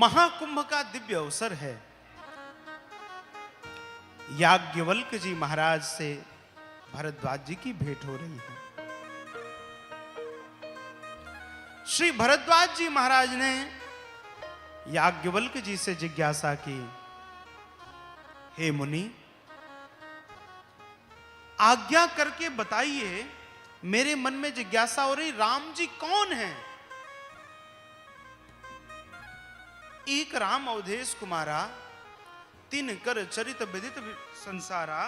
महाकुंभ का दिव्य अवसर है। याज्ञवल्क्य जी महाराज से भरद्वाज जी की भेंट हो रही है। श्री भरद्वाज जी महाराज ने याज्ञवल्क्य जी से जिज्ञासा की, हे मुनि, आज्ञा करके बताइए, मेरे मन में जिज्ञासा हो रही, राम जी कौन हैं? एक राम अवधेश कुमारा, तीन कर चरित विदित संसारा,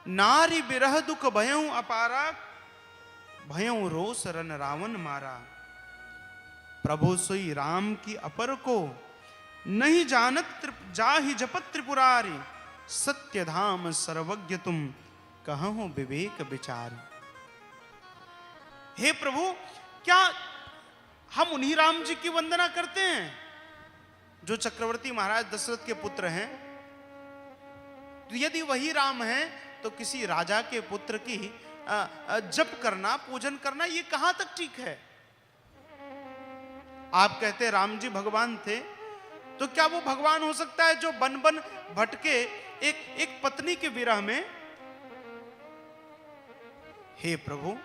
नारी बिरह दुख भयं अपारा, भयं रोष रन रावण मारा। प्रभु सोई राम की अपर को, नहीं जानत जाहि जपत त्रिपुरारी, सत्य धाम सर्वज्ञ तुम कहूं विवेक विचार। हे प्रभु, क्या हम उन्हीं राम जी की वंदना करते हैं जो चक्रवर्ती महाराज दशरथ के पुत्र हैं? तो यदि वही राम हैं तो किसी राजा के पुत्र की जप करना, पूजन करना, ये कहां तक ठीक है? आप कहते राम जी भगवान थे, तो क्या वो भगवान हो सकता है जो बन बन भटके एक पत्नी के विरह में? हे प्रभु,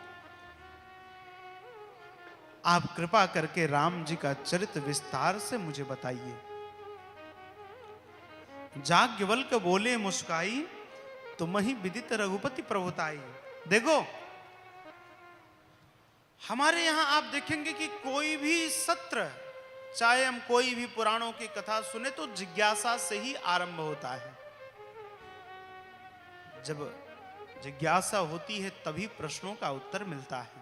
आप कृपा करके राम जी का चरित्र विस्तार से मुझे बताइए। याज्ञवल्क्य बोले मुस्काई, तुम ही विदित रघुपति प्रभुताई। देखो, हमारे यहां आप देखेंगे कि कोई भी सत्र, चाहे हम कोई भी पुराणों की कथा सुने, तो जिज्ञासा से ही आरंभ होता है। जब जिज्ञासा होती है तभी प्रश्नों का उत्तर मिलता है।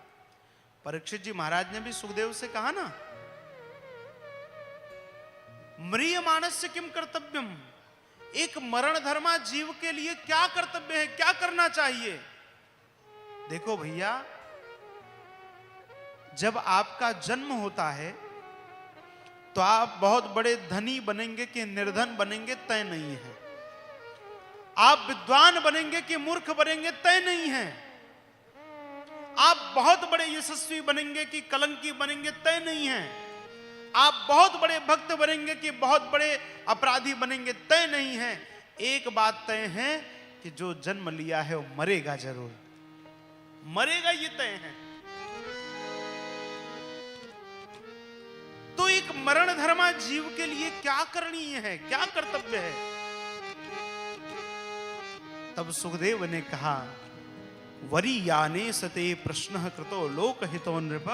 परीक्षित जी महाराज ने भी सुखदेव से कहा ना, म्रियमाणस्य किम कर्तव्यम, एक मरण धर्मा जीव के लिए क्या कर्तव्य है, क्या करना चाहिए? देखो भैया, जब आपका जन्म होता है तो आप बहुत बड़े धनी बनेंगे कि निर्धन बनेंगे तय नहीं है। आप विद्वान बनेंगे कि मूर्ख बनेंगे तय नहीं है। आप बहुत बड़े यशस्वी बनेंगे कि कलंकी बनेंगे तय नहीं है। आप बहुत बड़े भक्त बनेंगे कि बहुत बड़े अपराधी बनेंगे तय नहीं है। एक बात तय है कि जो जन्म लिया है वो मरेगा जरूर, मरेगा, ये तय है। तो एक मरण धर्मा जीव के लिए क्या करणीय है, क्या कर्तव्य है? तब सुखदेव ने कहा, वरीयाने सते प्रश्न कृतो लोकहितो नृप,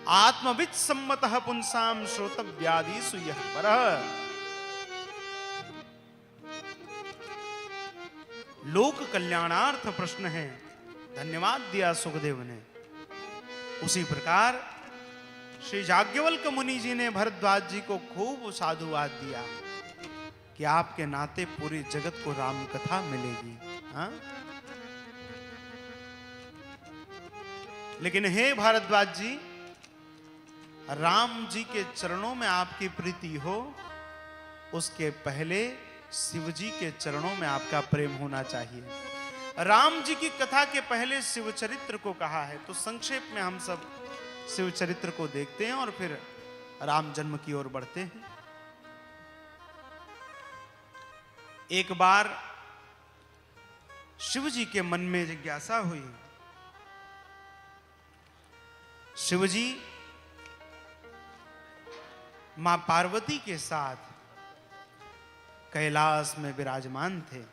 आत्मविद सम्मतः पुंसाम श्रोतव्यादिषु यः परः। लोक कल्याणार्थ प्रश्न है। धन्यवाद दिया सुखदेव ने। उसी प्रकार श्री याज्ञवल्क्य मुनि जी ने भरद्वाज जी को खूब साधुवाद दिया कि आपके नाते पूरी जगत को राम कथा मिलेगी। हाँ? लेकिन हे भारद्वाज जी, राम जी के चरणों में आपकी प्रीति हो, उसके पहले शिव जी के चरणों में आपका प्रेम होना चाहिए। राम जी की कथा के पहले शिव चरित्र को कहा है, तो संक्षेप में हम सब शिव चरित्र को देखते हैं और फिर राम जन्म की ओर बढ़ते हैं। एक बार शिव जी के मन में जिज्ञासा हुई। शिव जी मां पार्वती के साथ कैलाश में विराजमान थे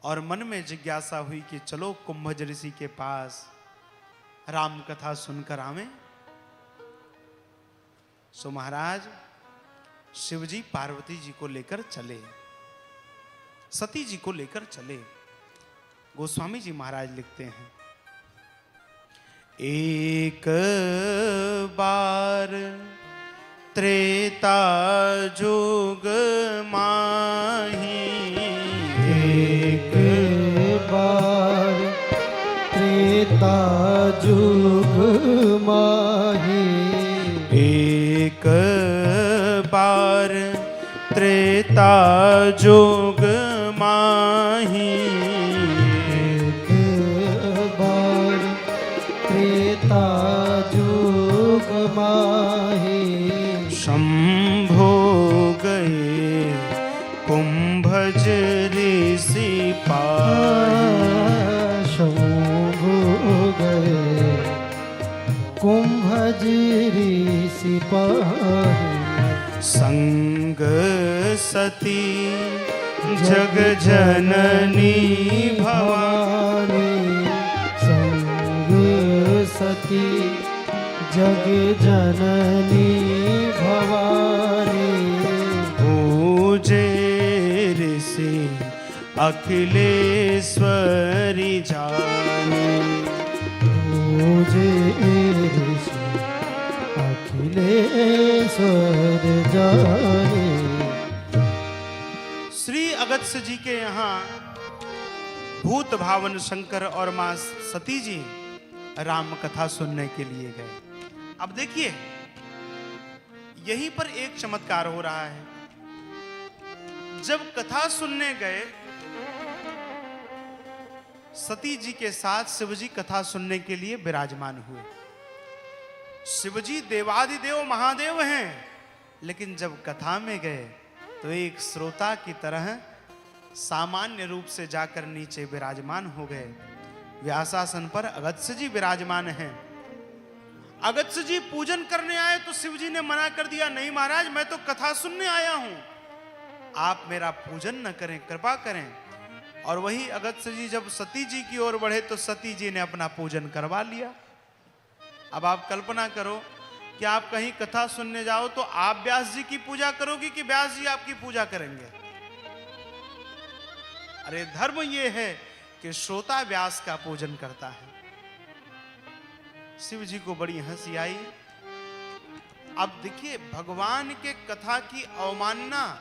और मन में जिज्ञासा हुई कि चलो कुंभज ऋषि के पास राम कथा सुनकर आवें। सो महाराज शिव जी पार्वती जी को लेकर चले, सती जी को लेकर चले। गोस्वामी जी महाराज लिखते हैं, एक बार त्रेता जुग माही, एक बार त्रेता जुग माही, एक बार त्रेता जुग माही, एक बार त्रेता जुग माही, पाए। शंभु गए कुंभजिरी सिपाही, संग सती जग जननी भवानी। संग सती जग जननी भवानी। पूजे ऋषि अखिलेश्वरी जानी। पूजे ऋषि अखिलेश्वर जाने। श्री अगस्त्य जी के यहाँ भूत भावन शंकर और मां सती जी राम कथा सुनने के लिए गए। अब देखिए यहीं पर एक चमत्कार हो रहा है। जब कथा सुनने गए, सती जी के साथ शिवजी कथा सुनने के लिए विराजमान हुए। शिवजी देवादिदेव महादेव हैं, लेकिन जब कथा में गए तो एक श्रोता की तरह सामान्य रूप से जाकर नीचे विराजमान हो गए। व्यासासन पर अगस्त्य जी विराजमान हैं। अगस्त्य जी पूजन करने आए तो शिवजी ने मना कर दिया, नहीं महाराज मैं तो कथा सुनने आया हूं, आप मेरा पूजन न करें, कृपा करें। और वही अगस्त्य जी जब सती जी की ओर बढ़े तो सती जी ने अपना पूजन करवा लिया। अब आप कल्पना करो कि आप कहीं कथा सुनने जाओ तो आप व्यास जी की पूजा करोगे कि व्यास जी आपकी पूजा करेंगे? अरे धर्म ये है कि श्रोता व्यास का पूजन करता है। शिव जी को बड़ी हंसी आई। अब देखिए भगवान के कथा की अवमानना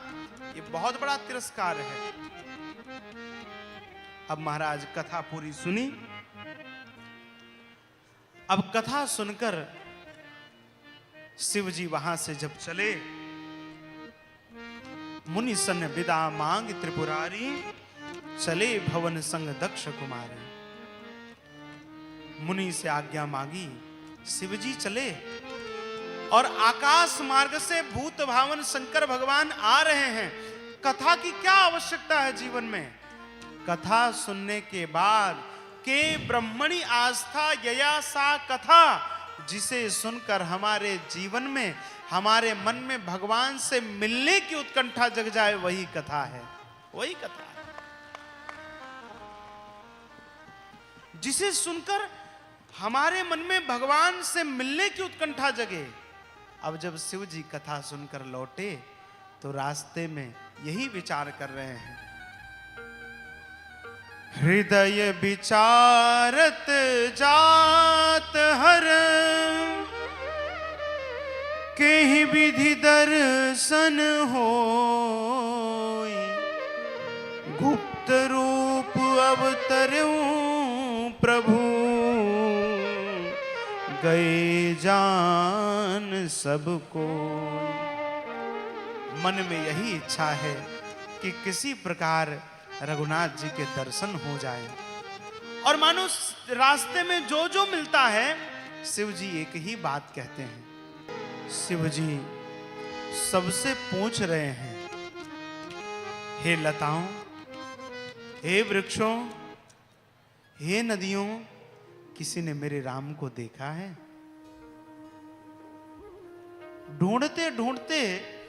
ये बहुत बड़ा तिरस्कार है। अब महाराज कथा पूरी सुनी। अब कथा सुनकर शिव जी वहां से जब चले, मुनि सन विदा मांग त्रिपुरारी, चले भवन संग दक्ष कुमारी। मुनि से आज्ञा मांगी, शिवजी चले और आकाश मार्ग से भूत भावन शंकर भगवान आ रहे हैं। कथा की क्या आवश्यकता है जीवन में? कथा सुनने के बाद के ब्रह्मणी आस्था यया सा कथा, जिसे सुनकर हमारे जीवन में हमारे मन में भगवान से मिलने की उत्कंठा जग जाए, वही कथा है, वही कथा है। जिसे सुनकर हमारे मन में भगवान से मिलने की उत्कंठा जगे। अब जब शिव जी कथा सुनकर लौटे तो रास्ते में यही विचार कर रहे हैं, हृदय विचारत जात हर, केहि विधि दर्शन होई, गुप्त रूप अवतरूं प्रभु, गए जान सबको। मन में यही इच्छा है कि किसी प्रकार रघुनाथ जी के दर्शन हो जाए। और मानो रास्ते में जो जो मिलता है शिव जी एक ही बात कहते हैं। शिव जी सबसे पूछ रहे हैं, हे लताओं, हे वृक्षों, हे नदियों, किसी ने मेरे राम को देखा है? ढूंढते ढूंढते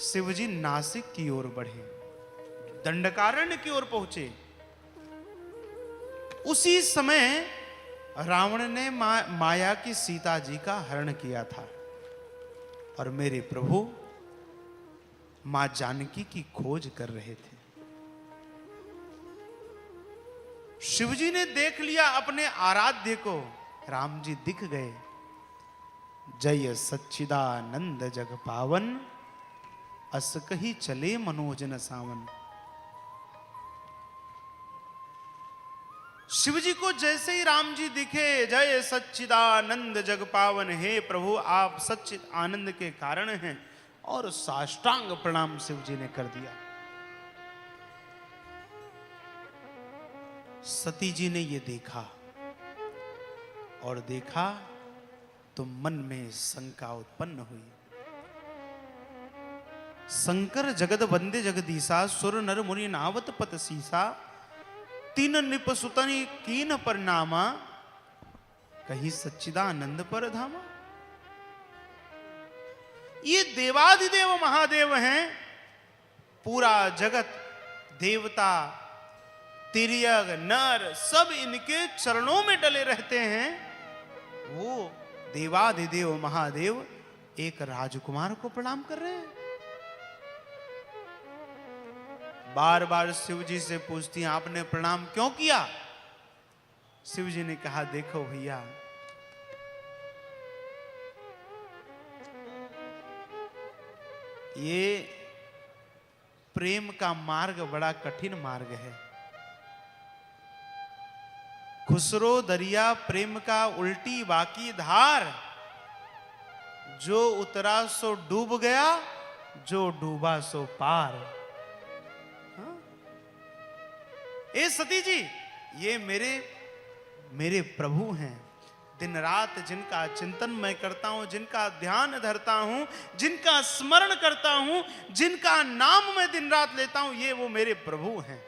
शिवजी नासिक की ओर बढ़े, दंडकारण्य की ओर पहुंचे। उसी समय रावण ने माया की सीता जी का हरण किया था और मेरे प्रभु मां जानकी की खोज कर रहे थे। शिवजी ने देख लिया अपने आराध्य को, राम जी दिख गए। जय सच्चिदानंद जग पावन, अस कही चले मनोजन सावन। शिवजी को जैसे ही राम जी दिखे, जय सच्चिदानंद जग पावन, हे प्रभु आप सच्चिद आनंद के कारण हैं, और साष्टांग प्रणाम शिवजी ने कर दिया। सती जी ने ये देखा और देखा तो मन में शंका उत्पन्न हुई। शंकर जगत वंदे जगदीशा, सुर नर मुनि नावत पत सीसा, तीन निपसुतनि कीन परिणामा, कहीं सच्चिदानंद पर धामा। ये देवाधिदेव महादेव हैं। पूरा जगत, देवता, तिर्यक, नर, सब इनके चरणों में डले रहते हैं। वो देवाधिदेव महादेव एक राजकुमार को प्रणाम कर रहे हैं। बार बार शिव जी से पूछती हैं, आपने प्रणाम क्यों किया? शिव जी ने कहा, देखो भैया, ये प्रेम का मार्ग बड़ा कठिन मार्ग है। खुसरो दरिया प्रेम का उल्टी बाकी धार, जो उतरा सो डूब गया, जो डूबा सो पार। हाँ? ए सती जी, ये मेरे प्रभु हैं। दिन रात जिनका चिंतन मैं करता हूं, जिनका ध्यान धरता हूं, जिनका स्मरण करता हूं, जिनका नाम मैं दिन रात लेता हूं, ये वो मेरे प्रभु हैं।